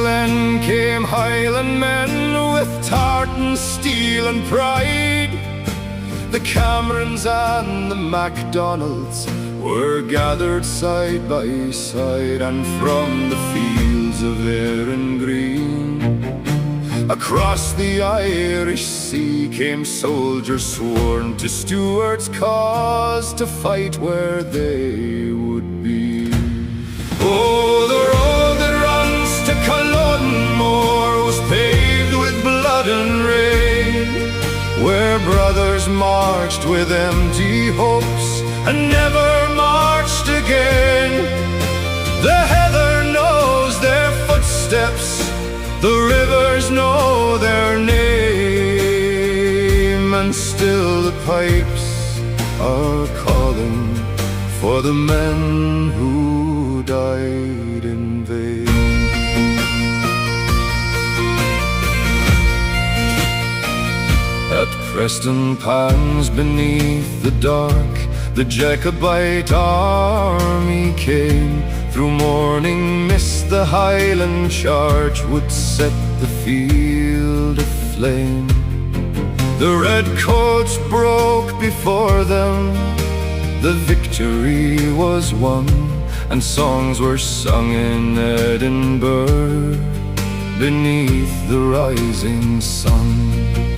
then came Highland men with tartan, steel and pride. The Camerons and the MacDonalds were gathered side by side, and from the fields of Erin Green, across the Irish Sea, came soldiers sworn to Stuart's cause, to fight where they would be. Oh, the road that runs to Culloden Moor was paved with blood and rain, where brothers marched with empty hopes and never marched again. The heather knows their footsteps, the rivers know their name, and still the pipes are calling for the men who died in vain. At Preston Pans, beneath the dark, the Jacobite army came. Through morning mist the Highland charge would set the field aflame. The redcoats broke before them, the victory was won, and songs were sung in Edinburgh beneath the rising sun.